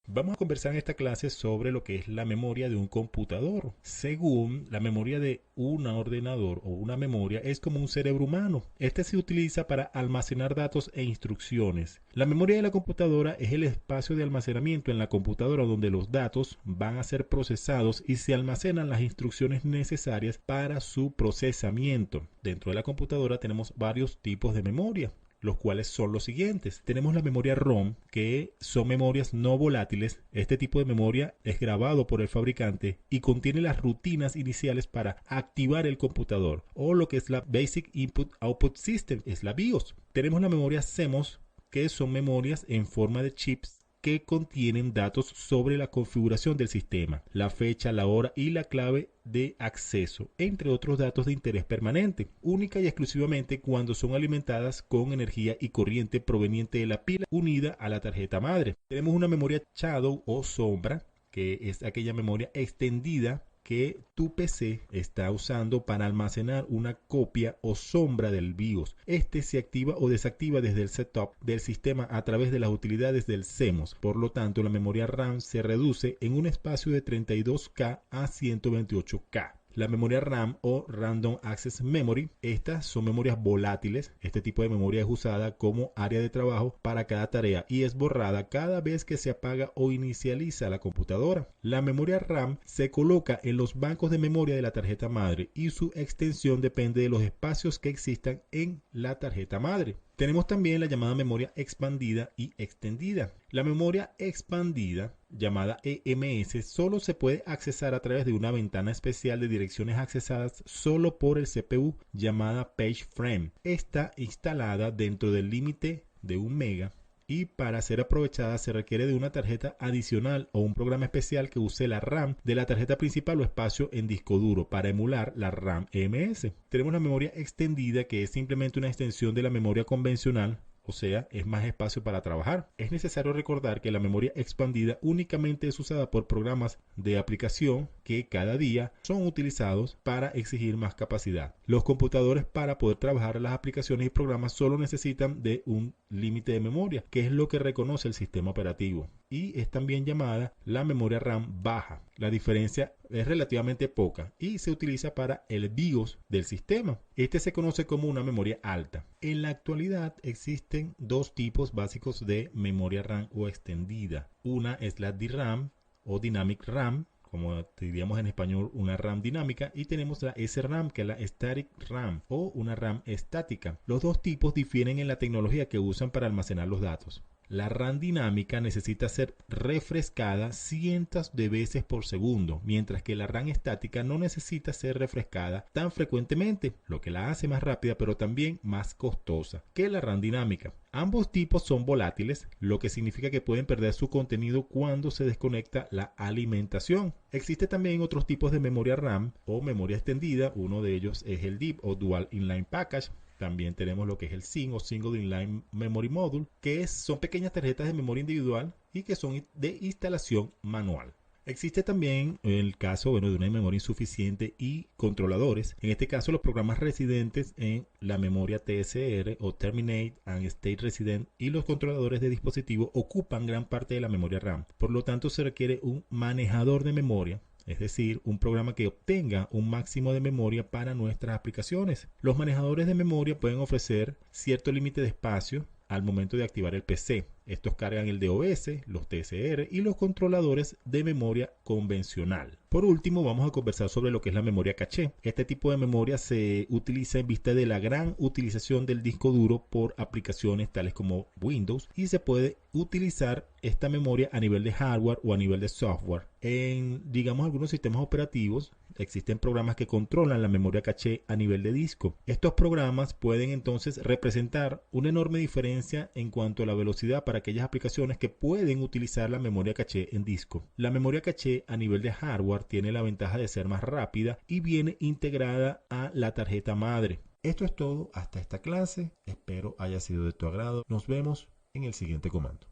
Vamos a conversar en esta clase sobre lo que es la memoria de un computador. Según la memoria de un ordenador o una memoria es como un cerebro humano. Este se utiliza para almacenar datos e instrucciones. La memoria de la computadora es el espacio de almacenamiento en la computadora donde los datos van a ser procesados y se almacenan las instrucciones necesarias para su procesamiento. Dentro de la computadora tenemos varios tipos de memoria, los cuales son los siguientes. Tenemos la memoria ROM, que son memorias no volátiles. Este tipo de memoria es grabado por el fabricante y contiene las rutinas iniciales para activar el computador, o lo que es la Basic Input Output System, es la BIOS. Tenemos la memoria CMOS, que son memorias en forma de chips que contienen datos sobre la configuración del sistema, la fecha, la hora y la clave de acceso, entre otros datos de interés permanente, única y exclusivamente cuando son alimentadas con energía y corriente proveniente de la pila unida a la tarjeta madre. Tenemos una memoria shadow o sombra, que es aquella memoria extendida que tu PC está usando para almacenar una copia o sombra del BIOS. Este se activa o desactiva desde el setup del sistema a través de las utilidades del CMOS. Por lo tanto, la memoria RAM se reduce en un espacio de 32K a 128K. La memoria RAM o Random Access Memory, estas son memorias volátiles. Este tipo de memoria es usada como área de trabajo para cada tarea y es borrada cada vez que se apaga o inicializa la computadora. La memoria RAM se coloca en los bancos de memoria de la tarjeta madre y su extensión depende de los espacios que existan en la tarjeta madre. Tenemos también la llamada memoria expandida y extendida. La memoria expandida, llamada EMS, solo se puede accesar a través de una ventana especial de direcciones accesadas solo por el CPU, llamada Page Frame. Está instalada dentro del límite de 1 mega. Y para ser aprovechada se requiere de una tarjeta adicional o un programa especial que use la RAM de la tarjeta principal o espacio en disco duro para emular la RAM EMS. Tenemos la memoria extendida, que es simplemente una extensión de la memoria convencional, o sea, es más espacio para trabajar. Es necesario recordar que la memoria expandida únicamente es usada por programas de aplicación que cada día son utilizados para exigir más capacidad. Los computadores, para poder trabajar las aplicaciones y programas, solo necesitan de un límite de memoria, que es lo que reconoce el sistema operativo, y es también llamada la memoria RAM baja. La diferencia es relativamente poca y se utiliza para el BIOS del sistema. Este se conoce como una memoria alta. En la actualidad existen dos tipos básicos de memoria RAM o extendida. Una es la DRAM o Dynamic RAM, como diríamos en español, una RAM dinámica, y tenemos la SRAM, que es la Static RAM o una RAM estática. Los dos tipos difieren en la tecnología que usan para almacenar los datos. La RAM dinámica necesita ser refrescada cientos de veces por segundo, mientras que la RAM estática no necesita ser refrescada tan frecuentemente, lo que la hace más rápida pero también más costosa que la RAM dinámica. Ambos tipos son volátiles, lo que significa que pueden perder su contenido cuando se desconecta la alimentación. Existe también otros tipos de memoria RAM o memoria extendida. Uno de ellos es el DIP o Dual Inline Package. También tenemos lo que es el SIM o Single Inline Memory Module, que son pequeñas tarjetas de memoria individual y que son de instalación manual. Existe también el caso de una memoria insuficiente y controladores. En este caso, los programas residentes en la memoria TSR o Terminate and State Resident y los controladores de dispositivo ocupan gran parte de la memoria RAM. Por lo tanto, se requiere un manejador de memoria, es decir, un programa que obtenga un máximo de memoria para nuestras aplicaciones. Los manejadores de memoria pueden ofrecer cierto límite de espacio al momento de activar el PC. Estos cargan el DOS, los TSR y los controladores de memoria convencional. Por último, vamos a conversar sobre lo que es la memoria caché. Este tipo de memoria se utiliza en vista de la gran utilización del disco duro por aplicaciones tales como Windows, y se puede utilizar esta memoria a nivel de hardware o a nivel de software. En, digamos, algunos sistemas operativos existen programas que controlan la memoria caché a nivel de disco. Estos programas pueden entonces representar una enorme diferencia en cuanto a la velocidad para aquellas aplicaciones que pueden utilizar la memoria caché en disco. La memoria caché a nivel de hardware tiene la ventaja de ser más rápida y viene integrada a la tarjeta madre. Esto es todo hasta esta clase. Espero haya sido de tu agrado. Nos vemos en el siguiente comando.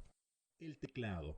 El teclado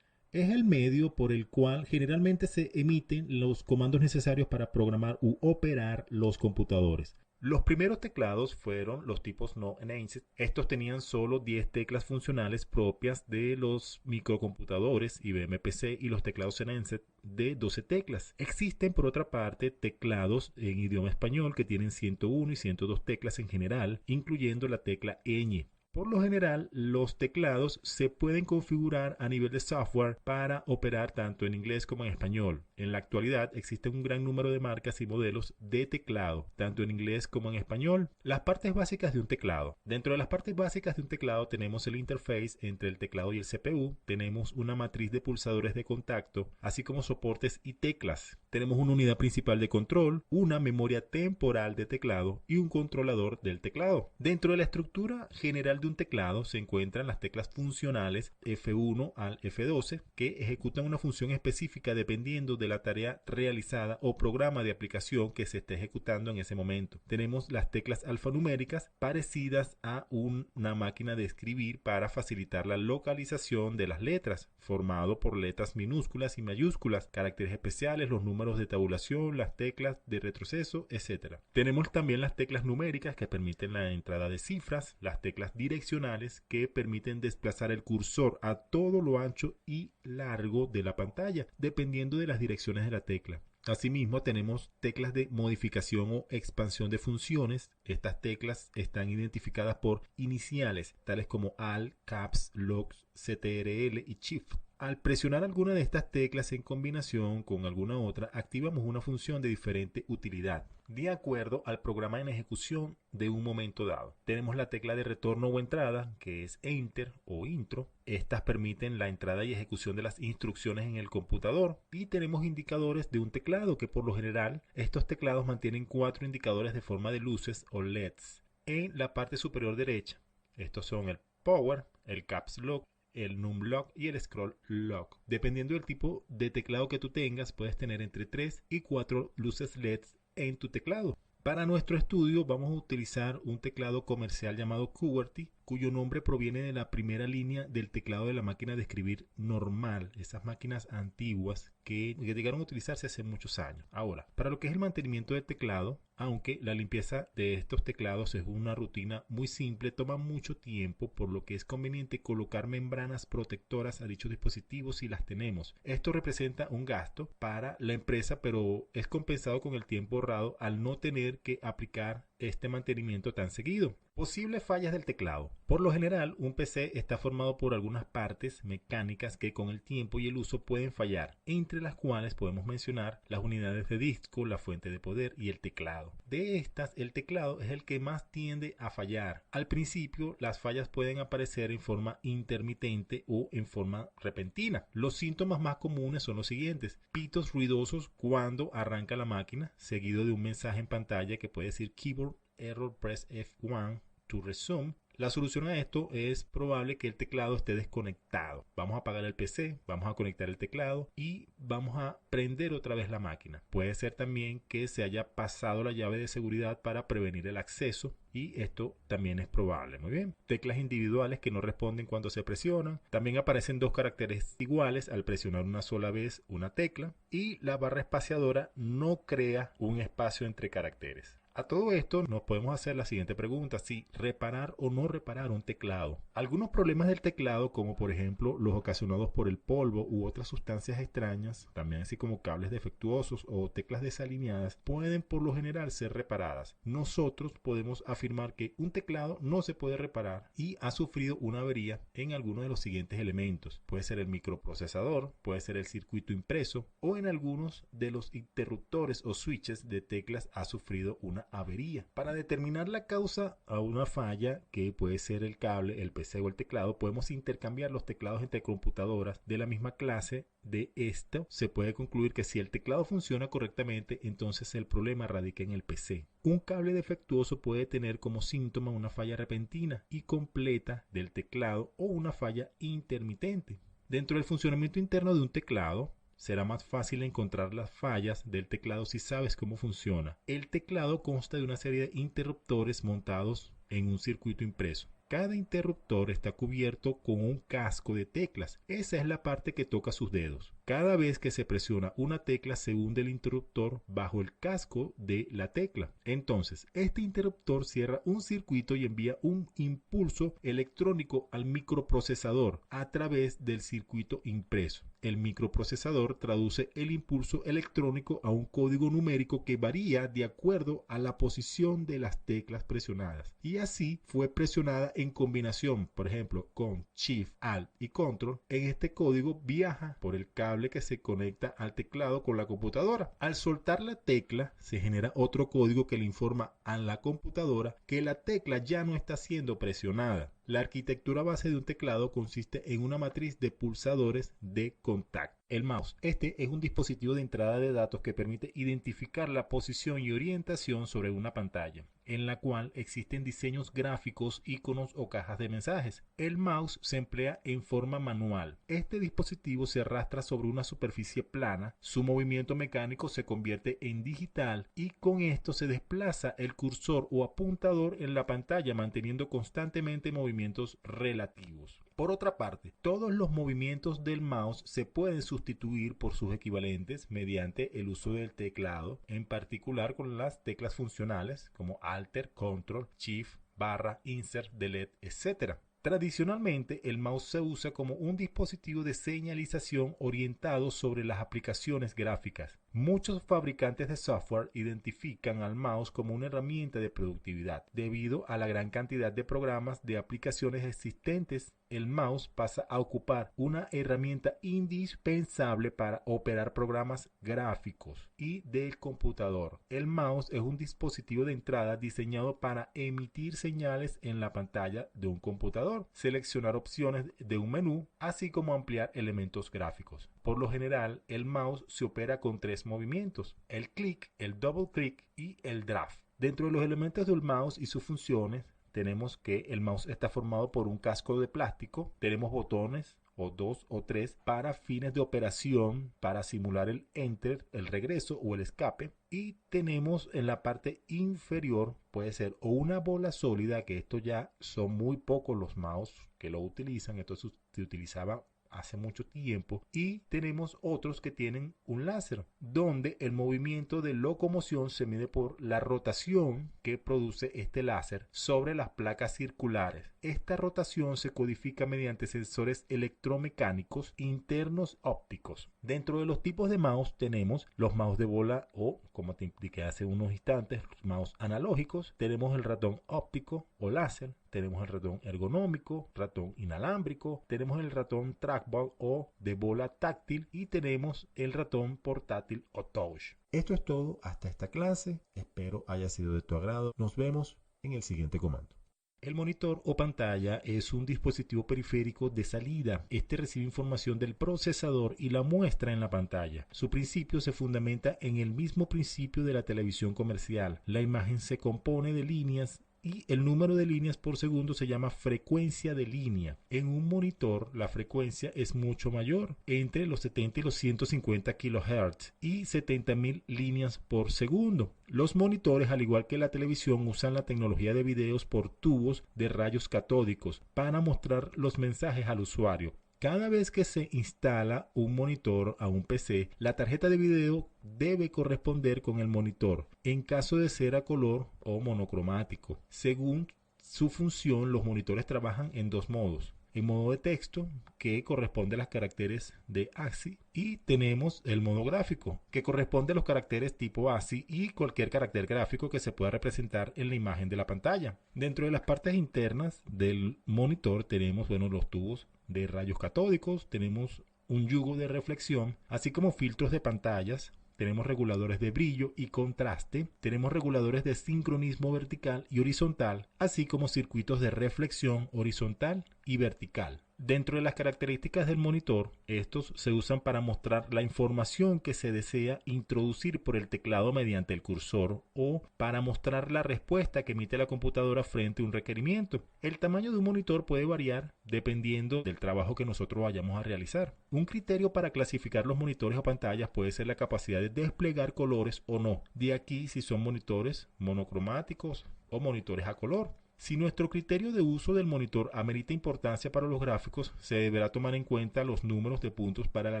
es el medio por el cual generalmente se emiten los comandos necesarios para programar u operar los computadores. Los primeros teclados fueron los tipos no enhanced. Estos tenían solo 10 teclas funcionales propias de los microcomputadores IBM PC y los teclados enhanced de 12 teclas. Existen por otra parte teclados en idioma español que tienen 101 y 102 teclas en general, incluyendo la tecla ñ. Por lo general, los teclados se pueden configurar a nivel de software para operar tanto en inglés como en español. En la actualidad existe un gran número de marcas y modelos de teclado, tanto en inglés como en español. Las partes básicas de un teclado. Dentro de las partes básicas de un teclado tenemos el interface entre el teclado y el CPU, tenemos una matriz de pulsadores de contacto, así como soportes y teclas. Tenemos una unidad principal de control, una memoria temporal de teclado y un controlador del teclado. Dentro de la estructura general de un teclado se encuentran las teclas funcionales F1 al F12 que ejecutan una función específica dependiendo de la tarea realizada o programa de aplicación que se esté ejecutando en ese momento. Tenemos las teclas alfanuméricas parecidas a una máquina de escribir para facilitar la localización de las letras, formado por letras minúsculas y mayúsculas, caracteres especiales, los números de tabulación, las teclas de retroceso, etc. Tenemos también las teclas numéricas que permiten la entrada de cifras, las teclas direccionales que permiten desplazar el cursor a todo lo ancho y largo de la pantalla, dependiendo de las direcciones de la tecla. Asimismo, tenemos teclas de modificación o expansión de funciones. Estas teclas están identificadas por iniciales, tales como Alt, Caps, Lock, CTRL y Shift. Al presionar alguna de estas teclas en combinación con alguna otra, activamos una función de diferente utilidad, de acuerdo al programa en ejecución de un momento dado. Tenemos la tecla de retorno o entrada, que es Enter o Intro. Estas permiten la entrada y ejecución de las instrucciones en el computador. Y tenemos indicadores de un teclado, que por lo general estos teclados mantienen 4 indicadores de forma de luces o LEDs en la parte superior derecha. Estos son el Power, el Caps Lock, el Num Lock y el Scroll Lock. Dependiendo del tipo de teclado que tú tengas, puedes tener entre 3 y 4 luces LEDs en tu teclado. Para nuestro estudio vamos a utilizar un teclado comercial llamado QWERTY, cuyo nombre proviene de la primera línea del teclado de la máquina de escribir normal, esas máquinas antiguas que llegaron a utilizarse hace muchos años. Ahora, para lo que es el mantenimiento del teclado, aunque la limpieza de estos teclados es una rutina muy simple, toma mucho tiempo, por lo que es conveniente colocar membranas protectoras a dichos dispositivos si las tenemos. Esto representa un gasto para la empresa, pero es compensado con el tiempo ahorrado al no tener que aplicar este mantenimiento tan seguido. Posibles fallas del teclado. Por lo general, un PC está formado por algunas partes mecánicas que con el tiempo y el uso pueden fallar, entre las cuales podemos mencionar las unidades de disco, la fuente de poder y el teclado. De estas, el teclado es el que más tiende a fallar. Al principio, las fallas pueden aparecer en forma intermitente o en forma repentina. Los síntomas más comunes son los siguientes: pitos ruidosos cuando arranca la máquina, seguido de un mensaje en pantalla que puede decir Keyboard Error, Press F1 to resume. La solución a esto es probable que el teclado esté desconectado. Vamos a apagar el PC, vamos a conectar el teclado y vamos a prender otra vez la máquina. Puede ser también que se haya pasado la llave de seguridad para prevenir el acceso, y esto también es probable. Muy bien. Teclas individuales que no responden cuando se presionan. También aparecen dos caracteres iguales al presionar una sola vez una tecla, y la barra espaciadora no crea un espacio entre caracteres. A todo esto nos podemos hacer la siguiente pregunta: si reparar o no reparar un teclado. Algunos problemas del teclado, como por ejemplo los ocasionados por el polvo u otras sustancias extrañas, también así como cables defectuosos o teclas desalineadas, pueden por lo general ser reparadas. Nosotros podemos afirmar que un teclado no se puede reparar y ha sufrido una avería en alguno de los siguientes elementos. Puede ser el microprocesador, puede ser el circuito impreso, o en algunos de los interruptores o switches de teclas ha sufrido una avería. Para determinar la causa a una falla, que puede ser el cable, el PC o el teclado, podemos intercambiar los teclados entre computadoras de la misma clase. De esto se puede concluir que si el teclado funciona correctamente, entonces el problema radica en el PC. Un cable defectuoso puede tener como síntoma una falla repentina y completa del teclado o una falla intermitente. Dentro del funcionamiento interno de un teclado, será más fácil encontrar las fallas del teclado si sabes cómo funciona. El teclado consta de una serie de interruptores montados en un circuito impreso. Cada interruptor está cubierto con un casco de teclas. Esa es la parte que toca sus dedos. Cada vez que se presiona una tecla se hunde el interruptor bajo el casco de la tecla. Entonces, este interruptor cierra un circuito y envía un impulso electrónico al microprocesador a través del circuito impreso. El microprocesador traduce el impulso electrónico a un código numérico que varía de acuerdo a la posición de las teclas presionadas. Y así fue presionada en combinación, por ejemplo, con Shift, Alt y Control. En este código viaja por el cable que se conecta al teclado con la computadora. Al soltar la tecla, se genera otro código que le informa a la computadora que la tecla ya no está siendo presionada. La arquitectura base de un teclado consiste en una matriz de pulsadores de contacto. El mouse. Este es un dispositivo de entrada de datos que permite identificar la posición y orientación sobre una pantalla, en la cual existen diseños gráficos, iconos o cajas de mensajes. El mouse se emplea en forma manual. Este dispositivo se arrastra sobre una superficie plana, su movimiento mecánico se convierte en digital y con esto se desplaza el cursor o apuntador en la pantalla manteniendo constantemente movimientos relativos. Por otra parte, todos los movimientos del mouse se pueden sustituir por sus equivalentes mediante el uso del teclado, en particular con las teclas funcionales como Alt, Control, Shift, barra, Insert, Delete, etc. Tradicionalmente, el mouse se usa como un dispositivo de señalización orientado sobre las aplicaciones gráficas. Muchos fabricantes de software identifican al mouse como una herramienta de productividad. Debido a la gran cantidad de programas de aplicaciones existentes, el mouse pasa a ocupar una herramienta indispensable para operar programas gráficos y del computador. El mouse es un dispositivo de entrada diseñado para emitir señales en la pantalla de un computador, seleccionar opciones de un menú, así como ampliar elementos gráficos. Por lo general, el mouse se opera con tres movimientos: el clic, el double click y el drag. Dentro de los elementos del mouse y sus funciones, tenemos que el mouse está formado por un casco de plástico, tenemos botones o 2 o 3 para fines de operación, para simular el enter, el regreso o el escape, y tenemos en la parte inferior puede ser o una bola sólida, que esto ya son muy pocos los mouse que lo utilizan, esto se utilizaba hace mucho tiempo, y tenemos otros que tienen un láser donde el movimiento de locomoción se mide por la rotación que produce este láser sobre las placas circulares. Esta rotación se codifica mediante sensores electromecánicos internos ópticos. Dentro de los tipos de mouse tenemos los mouse de bola o, como te indiqué hace unos instantes, los mouse analógicos, tenemos el ratón óptico o láser, tenemos el ratón ergonómico, ratón inalámbrico, tenemos el ratón trackball o de bola táctil y tenemos el ratón portátil o touch. Esto es todo hasta esta clase, espero haya sido de tu agrado. Nos vemos en el siguiente comando. El monitor o pantalla es un dispositivo periférico de salida. Este recibe información del procesador y la muestra en la pantalla. Su principio se fundamenta en el mismo principio de la televisión comercial. La imagen se compone de líneas y el número de líneas por segundo se llama frecuencia de línea. En un monitor la frecuencia es mucho mayor, entre los 70 y los 150 kHz y 70.000 líneas por segundo. Los monitores, al igual que la televisión, usan la tecnología de videos por tubos de rayos catódicos para mostrar los mensajes al usuario. Cada vez que se instala un monitor a un PC, la tarjeta de video debe corresponder con el monitor, en caso de ser a color o monocromático. Según su función, los monitores trabajan en dos modos. En modo de texto, que corresponde a los caracteres de ASCII, y tenemos el modo gráfico, que corresponde a los caracteres tipo ASCII y cualquier carácter gráfico que se pueda representar en la imagen de la pantalla. Dentro de las partes internas del monitor tenemos, los tubos de rayos catódicos, tenemos un yugo de reflexión, así como filtros de pantallas. Tenemos reguladores de brillo y contraste, tenemos reguladores de sincronismo vertical y horizontal, así como circuitos de reflexión horizontal y vertical. Dentro de las características del monitor, estos se usan para mostrar la información que se desea introducir por el teclado mediante el cursor o para mostrar la respuesta que emite la computadora frente a un requerimiento. El tamaño de un monitor puede variar dependiendo del trabajo que nosotros vayamos a realizar. Un criterio para clasificar los monitores o pantallas puede ser la capacidad de desplegar colores o no. De aquí si son monitores monocromáticos o monitores a color. Si nuestro criterio de uso del monitor amerita importancia para los gráficos, se deberá tomar en cuenta los números de puntos para la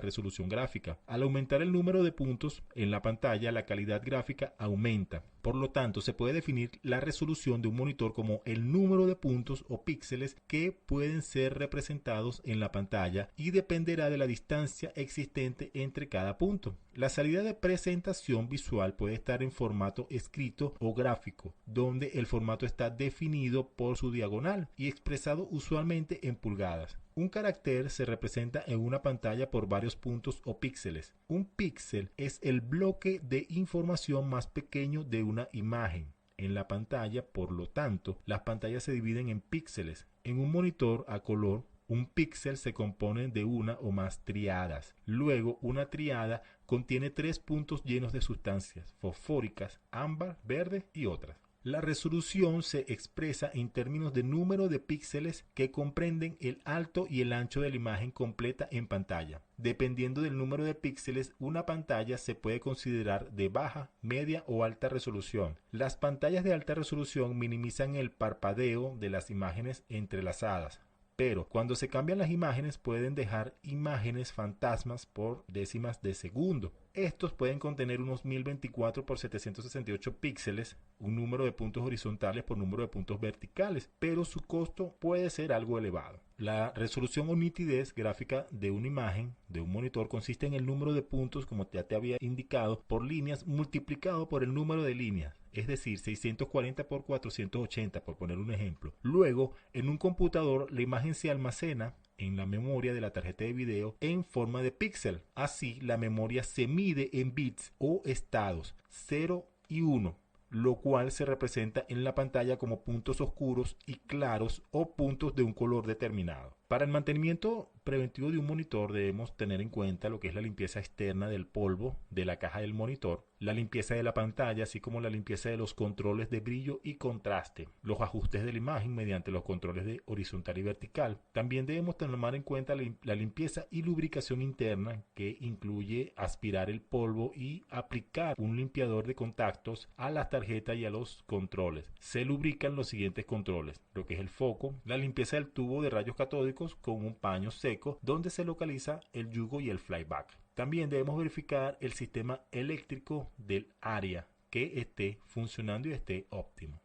resolución gráfica. Al aumentar el número de puntos en la pantalla, la calidad gráfica aumenta. Por lo tanto, se puede definir la resolución de un monitor como el número de puntos o píxeles que pueden ser representados en la pantalla y dependerá de la distancia existente entre cada punto. La salida de presentación visual puede estar en formato escrito o gráfico, donde el formato está definido por su diagonal y expresado usualmente en pulgadas. Un carácter se representa en una pantalla por varios puntos o píxeles. Un píxel es el bloque de información más pequeño de una imagen en la pantalla, por lo tanto, las pantallas se dividen en píxeles. En un monitor a color, un píxel se compone de una o más triadas. Luego, una triada contiene 3 puntos llenos de sustancias fosfóricas, ámbar, verde y otras. La resolución se expresa en términos de número de píxeles que comprenden el alto y el ancho de la imagen completa en pantalla. Dependiendo del número de píxeles, una pantalla se puede considerar de baja, media o alta resolución. Las pantallas de alta resolución minimizan el parpadeo de las imágenes entrelazadas, pero cuando se cambian las imágenes pueden dejar imágenes fantasmas por décimas de segundo. Estos pueden contener unos 1024 por 768 píxeles, un número de puntos horizontales por número de puntos verticales, pero su costo puede ser algo elevado. La resolución o nitidez gráfica de una imagen de un monitor consiste en el número de puntos, como ya te había indicado, por líneas multiplicado por el número de líneas, es decir, 640 por 480, por poner un ejemplo. Luego, en un computador, la imagen se almacena en la memoria de la tarjeta de video en forma de píxel. Así, la memoria se mide en bits o estados 0 y 1, lo cual se representa en la pantalla como puntos oscuros y claros o puntos de un color determinado. Para el mantenimiento preventivo de un monitor debemos tener en cuenta lo que es la limpieza externa del polvo de la caja del monitor, la limpieza de la pantalla, así como la limpieza de los controles de brillo y contraste, los ajustes de la imagen mediante los controles de horizontal y vertical. También debemos tomar en cuenta la limpieza y lubricación interna, que incluye aspirar el polvo y aplicar un limpiador de contactos a las tarjetas y a los controles. Se lubrican los siguientes controles, lo que es el foco, la limpieza del tubo de rayos catódicos con un paño seco donde se localiza el yugo y el flyback. También debemos verificar el sistema eléctrico del área, que esté funcionando y esté óptimo.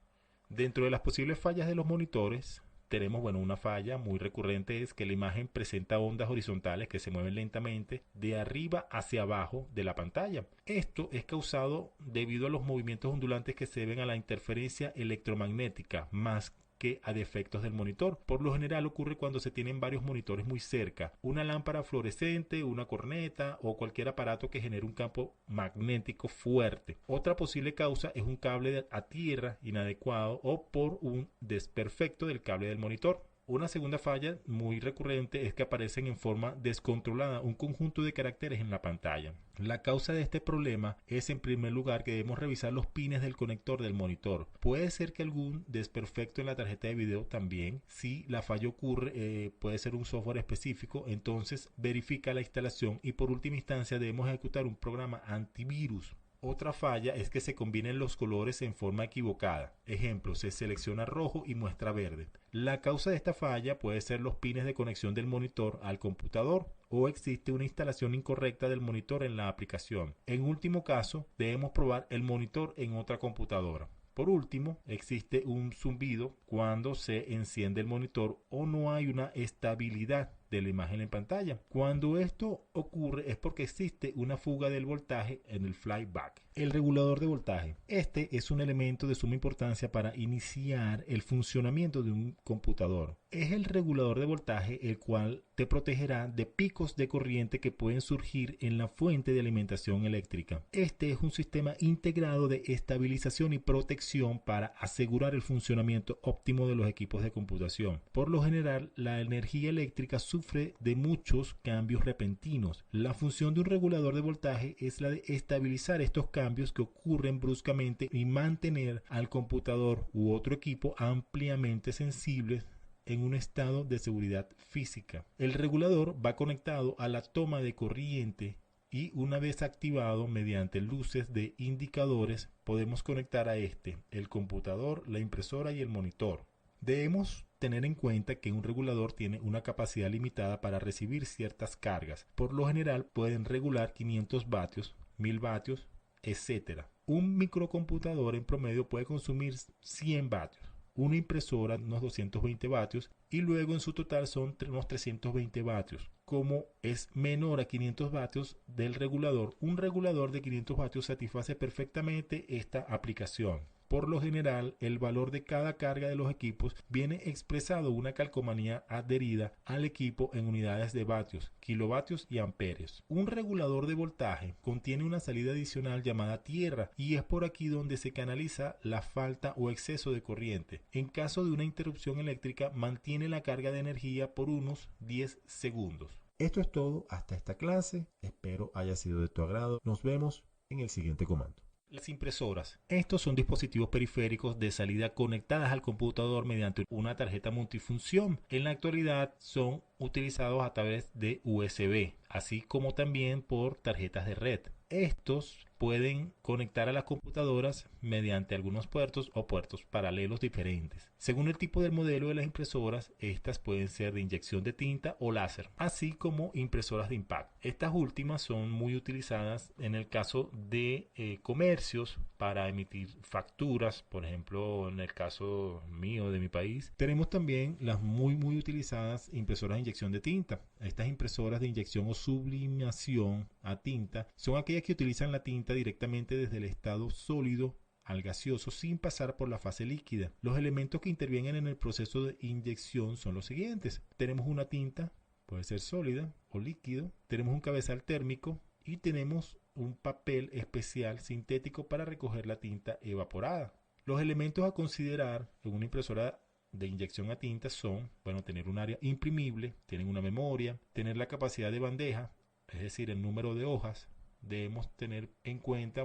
Dentro de las posibles fallas de los monitores tenemos, una falla muy recurrente es que la imagen presenta ondas horizontales que se mueven lentamente de arriba hacia abajo de la pantalla. Esto es causado debido a los movimientos ondulantes que se deben a la interferencia electromagnética más que a defectos del monitor. Por lo general ocurre cuando se tienen varios monitores muy cerca, una lámpara fluorescente, una corneta o cualquier aparato que genere un campo magnético fuerte. Otra posible causa es un cable a tierra inadecuado o por un desperfecto del cable del monitor. Una segunda falla muy recurrente es que aparecen en forma descontrolada un conjunto de caracteres en la pantalla. La causa de este problema es, en primer lugar, que debemos revisar los pines del conector del monitor. Puede ser que algún desperfecto en la tarjeta de video también. Si la falla ocurre, puede ser un software específico, entonces verifica la instalación y por última instancia debemos ejecutar un programa antivirus. Otra falla es que se combinen los colores en forma equivocada. Ejemplo, se selecciona rojo y muestra verde. La causa de esta falla puede ser los pines de conexión del monitor al computador o existe una instalación incorrecta del monitor en la aplicación. En último caso, debemos probar el monitor en otra computadora. Por último, existe un zumbido cuando se enciende el monitor o no hay una estabilidad de la imagen en pantalla. Cuando esto ocurre es porque existe una fuga del voltaje en el flyback. El regulador de voltaje. Este es un elemento de suma importancia para iniciar el funcionamiento de un computador. Es el regulador de voltaje el cual te protegerá de picos de corriente que pueden surgir en la fuente de alimentación eléctrica. Este es un sistema integrado de estabilización y protección para asegurar el funcionamiento óptimo de los equipos de computación. Por lo general, la energía eléctrica sufre de muchos cambios repentinos. La función de un regulador de voltaje es la de estabilizar estos cambios que ocurren bruscamente y mantener al computador u otro equipo ampliamente sensibles en un estado de seguridad física. El regulador va conectado a la toma de corriente y una vez activado mediante luces de indicadores podemos conectar a el computador, la impresora y el monitor. Debemos tener en cuenta que un regulador tiene una capacidad limitada para recibir ciertas cargas. Por lo general pueden regular 500 vatios, 1000 vatios, etc. Un microcomputador en promedio puede consumir 100 vatios. Una impresora unos 220 vatios y luego en su total son unos 320 vatios. Como es menor a 500 vatios del regulador, un regulador de 500 vatios satisface perfectamente esta aplicación. Por lo general, el valor de cada carga de los equipos viene expresado una calcomanía adherida al equipo en unidades de vatios, kilovatios y amperios. Un regulador de voltaje contiene una salida adicional llamada tierra y es por aquí donde se canaliza la falta o exceso de corriente. En caso de una interrupción eléctrica, mantiene la carga de energía por unos 10 segundos. Esto es todo hasta esta clase. Espero haya sido de tu agrado. Nos vemos en el siguiente comando. Las impresoras. Estos son dispositivos periféricos de salida conectadas al computador mediante una tarjeta multifunción. En la actualidad son utilizados a través de USB, así como también por tarjetas de red. Estos pueden conectar a las computadoras mediante algunos puertos o puertos paralelos diferentes. Según el tipo del modelo de las impresoras, estas pueden ser de inyección de tinta o láser, así como impresoras de impacto. Estas últimas son muy utilizadas en el caso de comercios para emitir facturas, por ejemplo, en el caso mío de mi país. Tenemos también las muy utilizadas impresoras de inyección de tinta. Estas impresoras de inyección o sublimación a tinta son aquellas que utilizan la tinta directamente desde el estado sólido al gaseoso sin pasar por la fase líquida. Los elementos que intervienen en el proceso de inyección son los siguientes. Tenemos una tinta, puede ser sólida o líquido, tenemos un cabezal térmico y tenemos un papel especial sintético para recoger la tinta evaporada. Los elementos a considerar en una impresora de inyección a tinta son, tener un área imprimible, tienen una memoria, tener la capacidad de bandeja, es decir, el número de hojas. Debemos tener en cuenta,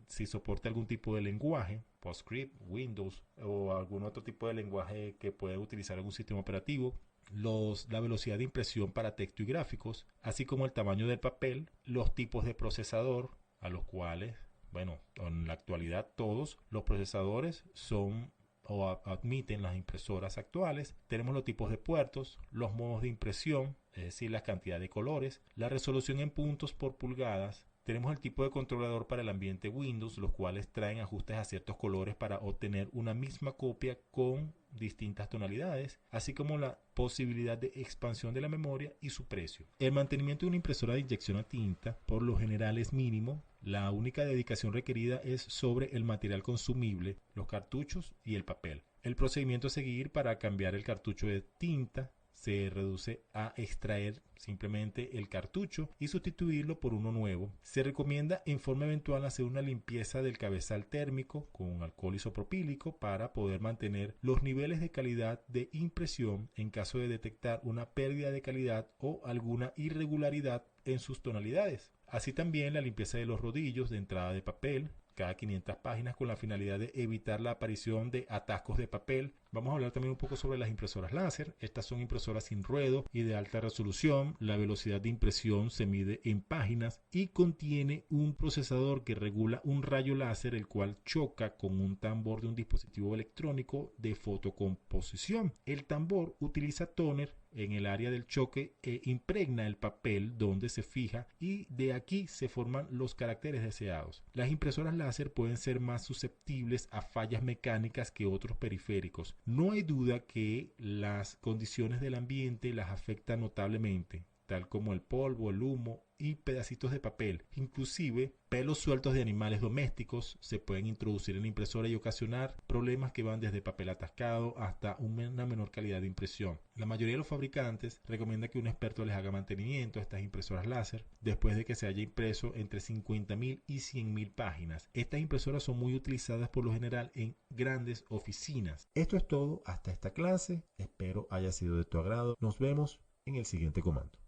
si soporta algún tipo de lenguaje, PostScript, Windows o algún otro tipo de lenguaje que pueda utilizar algún sistema operativo. La velocidad de impresión para texto y gráficos, así como el tamaño del papel, los tipos de procesador, a los cuales, en la actualidad todos los procesadores son o admiten las impresoras actuales. Tenemos los tipos de puertos, los modos de impresión, es decir, la cantidad de colores, la resolución en puntos por pulgadas. Tenemos el tipo de controlador para el ambiente Windows, los cuales traen ajustes a ciertos colores para obtener una misma copia con distintas tonalidades, así como la posibilidad de expansión de la memoria y su precio. El mantenimiento de una impresora de inyección a tinta por lo general es mínimo. La única dedicación requerida es sobre el material consumible, los cartuchos y el papel. El procedimiento a seguir para cambiar el cartucho de tinta se reduce a extraer simplemente el cartucho y sustituirlo por uno nuevo. Se recomienda en forma eventual hacer una limpieza del cabezal térmico con alcohol isopropílico para poder mantener los niveles de calidad de impresión en caso de detectar una pérdida de calidad o alguna irregularidad en sus tonalidades. Así también la limpieza de los rodillos de entrada de papel cada 500 páginas con la finalidad de evitar la aparición de atascos de papel. Vamos a hablar también un poco sobre las impresoras láser. Estas son impresoras sin ruedo y de alta resolución. La velocidad de impresión se mide en páginas y contiene un procesador que regula un rayo láser, el cual choca con un tambor de un dispositivo electrónico de fotocomposición. El tambor utiliza tóner en el área del choque e impregna el papel donde se fija y de aquí se forman los caracteres deseados. Las impresoras láser pueden ser más susceptibles a fallas mecánicas que otros periféricos. No hay duda que las condiciones del ambiente las afectan notablemente, tal como el polvo, el humo y pedacitos de papel. Inclusive pelos sueltos de animales domésticos se pueden introducir en la impresora y ocasionar problemas que van desde papel atascado hasta una menor calidad de impresión. La mayoría de los fabricantes recomienda que un experto les haga mantenimiento a estas impresoras láser después de que se haya impreso entre 50.000 y 100.000 páginas. Estas impresoras son muy utilizadas por lo general en grandes oficinas. Esto es todo hasta esta clase. Espero haya sido de tu agrado. Nos vemos en el siguiente comando.